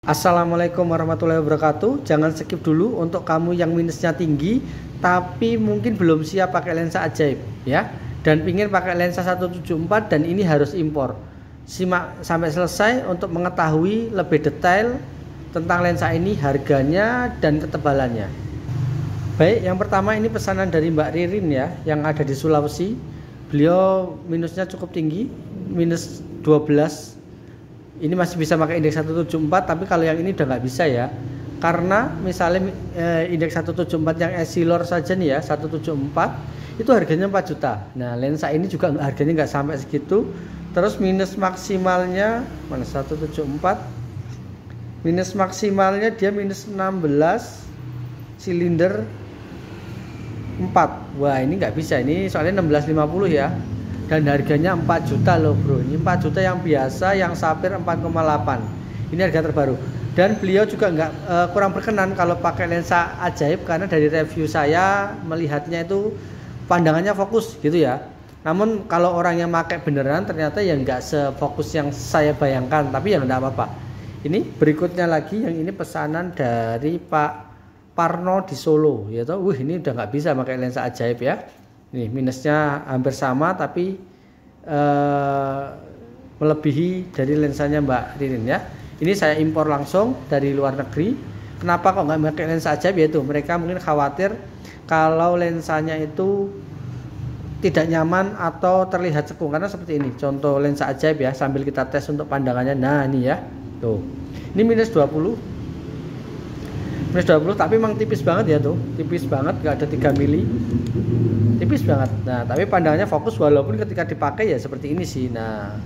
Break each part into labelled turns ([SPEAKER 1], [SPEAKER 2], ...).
[SPEAKER 1] Assalamualaikum warahmatullahi wabarakatuh. Jangan skip dulu untuk kamu yang minusnya tinggi tapi mungkin belum siap pakai lensa ajaib ya, dan pingin pakai lensa 174 dan ini harus impor. Simak sampai selesai untuk mengetahui lebih detail tentang lensa ini, harganya dan ketebalannya. Baik, yang pertama ini pesanan dari Mbak Ririn ya, yang ada di Sulawesi. Beliau minusnya cukup tinggi, minus 12. Ini masih bisa pakai indeks 174, tapi kalau yang ini udah nggak bisa ya, karena misalnya indeks 174 yang Essilor saja nih ya, 174 itu harganya 4 juta. Nah lensa ini juga harganya nggak sampai segitu. Terus minus maksimalnya mana, 174 minus maksimalnya dia minus 16 silinder 4. Wah ini nggak bisa, ini soalnya 1650 ya, dan harganya 4 juta loh bro. Ini 4 juta yang biasa, yang sapphire 4,8. Ini harga terbaru. Dan beliau juga kurang berkenan kalau pakai lensa ajaib, karena dari review saya melihatnya itu pandangannya fokus gitu ya. Namun kalau orang yang pakai beneran ternyata ya nggak sefokus yang saya bayangkan, tapi ya nggak apa-apa. Ini berikutnya lagi, yang ini pesanan dari Pak Parno di Solo ya toh. Ini udah nggak bisa pakai lensa ajaib ya. Nih minusnya hampir sama, tapi melebihi dari lensanya Mbak Ririn ya. Ini saya impor langsung dari luar negeri. Kenapa kok nggak pakai lensa ajaib? Yaitu mereka mungkin khawatir kalau lensanya itu tidak nyaman atau terlihat cekung, karena seperti ini contoh lensa ajaib ya, sambil kita tes untuk pandangannya. Nah ini ya tuh, ini minus 20 tapi memang tipis banget ya tuh, tipis banget, nggak ada 3 mili, tipis banget. Nah tapi pandangannya fokus, walaupun ketika dipakai ya seperti ini sih. Nah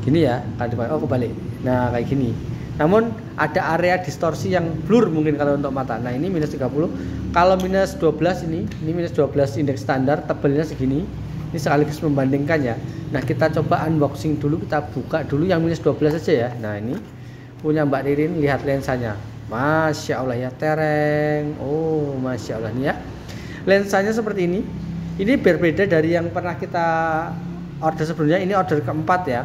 [SPEAKER 1] gini ya, kalau dipakai, oh kebalik, nah kayak gini. Namun ada area distorsi yang blur mungkin kalau untuk mata. Nah ini minus 30. Kalau minus 12 ini minus 12 indeks standar, tebalnya segini. Ini sekaligus membandingkan ya. Nah kita coba unboxing dulu, kita buka dulu yang minus 12 saja ya. Nah ini punya Mbak Ririn, lihat lensanya. Masya Allah ya, tereng. Oh Masya Allah nih ya, lensanya seperti ini. Ini berbeda dari yang pernah kita order sebelumnya. Ini order keempat ya.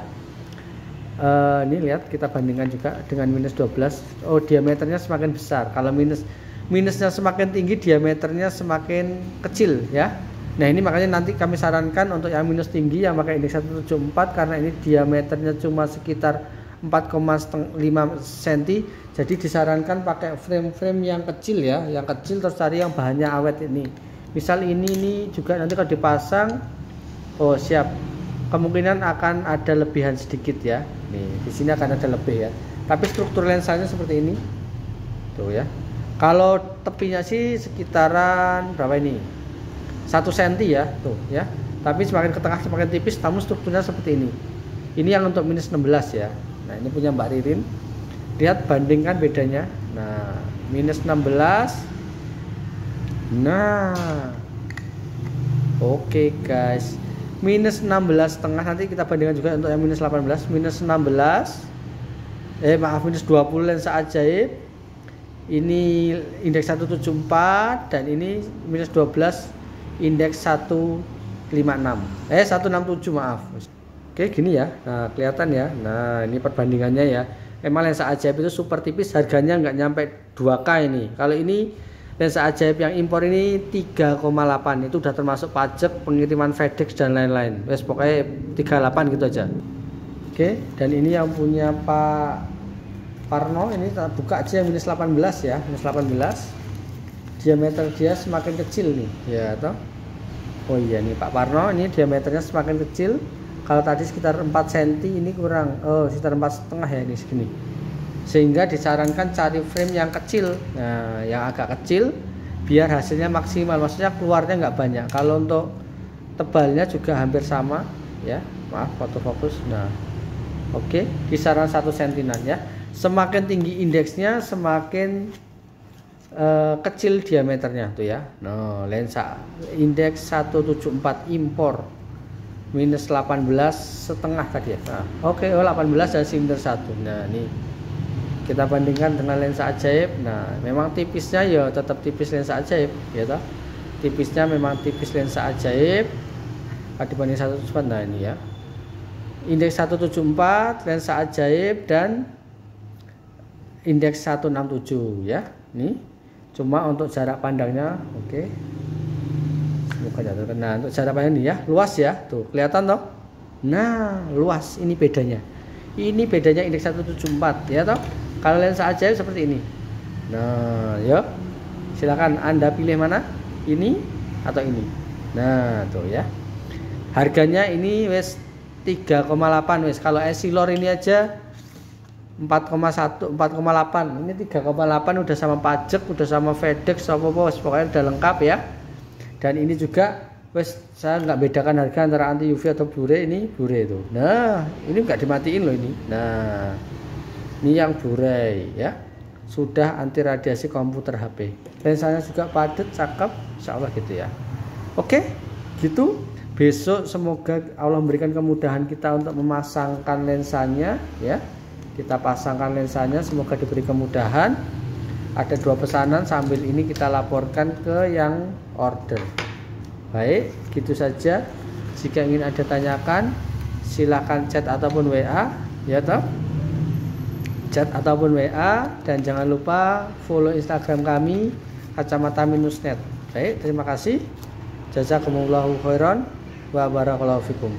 [SPEAKER 1] Ini lihat, kita bandingkan juga dengan minus 12. Oh diameternya semakin besar. Kalau minusnya semakin tinggi, diameternya semakin kecil ya. Nah ini makanya nanti kami sarankan untuk yang minus tinggi yang pakai indeks 174, karena ini diameternya cuma sekitar 4,5 cm. Jadi disarankan pakai frame-frame yang kecil ya, yang kecil, terus cari yang bahannya awet ini. Misal ini juga nanti kalau dipasang, oh siap, kemungkinan akan ada lebihan sedikit ya. Nih di sini akan ada lebih ya. Tapi struktur lensanya seperti ini tuh ya. Kalau tepinya sih sekitaran berapa ini, 1 cm ya tuh ya. Tapi semakin ke tengah semakin tipis, namun strukturnya seperti ini. Ini yang untuk minus 16 ya. Nah ini punya Mbak Ririn. Lihat, bandingkan bedanya. Nah minus 16. Nah oke guys, minus 16,5. Nanti kita bandingkan juga untuk yang minus 18. Minus 16 minus 20 lensa ajaib. Ini indeks 174 dan ini minus 12 indeks 156. 167 maaf. Oke gini ya. Nah kelihatan ya. Nah ini perbandingannya ya. Emang lensa ajaib itu super tipis, harganya nggak nyampe 2K ini. Kalau ini lensa ajaib yang impor ini 3,8, itu udah termasuk pajak, pengiriman FedEx dan lain-lain. Wes pokoknya 38 gitu aja. Oke, dan ini yang punya Pak Parno, ini kita buka aja yang minus 18 ya, minus 18. Diameter dia semakin kecil nih, ya toh. Oh iya nih Pak Parno, ini diameternya semakin kecil. Kalau tadi sekitar 4 cm, ini kurang, sekitar 4,5 ya, ini segini. Sehingga disarankan cari frame yang kecil, nah yang agak kecil biar hasilnya maksimal, maksudnya keluarnya nggak banyak. Kalau untuk tebalnya juga hampir sama ya, maaf foto fokus. Nah oke, kisaran 1 cm ya. Semakin tinggi indeksnya semakin kecil diameternya tuh ya. Nah lensa indeks 174 impor minus 18,5 tadi ya. Nah, oke, 18 dan silinder 1. Nah ini kita bandingkan dengan lensa ajaib. Nah memang tipisnya ya tetap tipis lensa ajaib ya toh. Tipisnya memang tipis lensa ajaib dibanding 174. Nah ini ya, indeks 174 lensa ajaib dan indeks 167 ya. Ini cuma untuk jarak pandangnya oke. Semoga tidak terkena. Untuk jarak pandang ini ya, luas ya. Tuh, kelihatan toh? Nah, luas. Ini bedanya. Ini bedanya indeks 174 ya toh. Kalau lensa ajaib seperti ini. Nah, yuk. Silakan Anda pilih mana? Ini atau ini. Nah, tuh ya. Harganya ini wes 3,8 wes. Kalau Essilor ini aja 4,1, 4,8. Ini 3,8 udah sama pajak, udah sama FedEx, apa-apa pokoknya udah lengkap ya. Dan ini juga wes saya nggak bedakan harga antara anti UV atau Blu-ray. Ini Blu-ray itu. Nah, ini nggak dimatiin loh ini. Nah, ini yang Blu-ray ya. Sudah anti radiasi komputer HP. Lensanya juga padat, cakep, insyaallah gitu ya. Oke, gitu. Besok semoga Allah memberikan kemudahan kita untuk memasangkan lensanya ya. Kita pasangkan lensanya, semoga diberi kemudahan. Ada 2 pesanan, sambil ini kita laporkan ke yang order. Baik, gitu saja. Jika ingin ada tanyakan, silahkan chat ataupun WA ya toh. Chat ataupun WA, dan jangan lupa follow Instagram kami kacamata-net. Baik, terima kasih. Jazakumullahu khairan wa barakallahu fikum.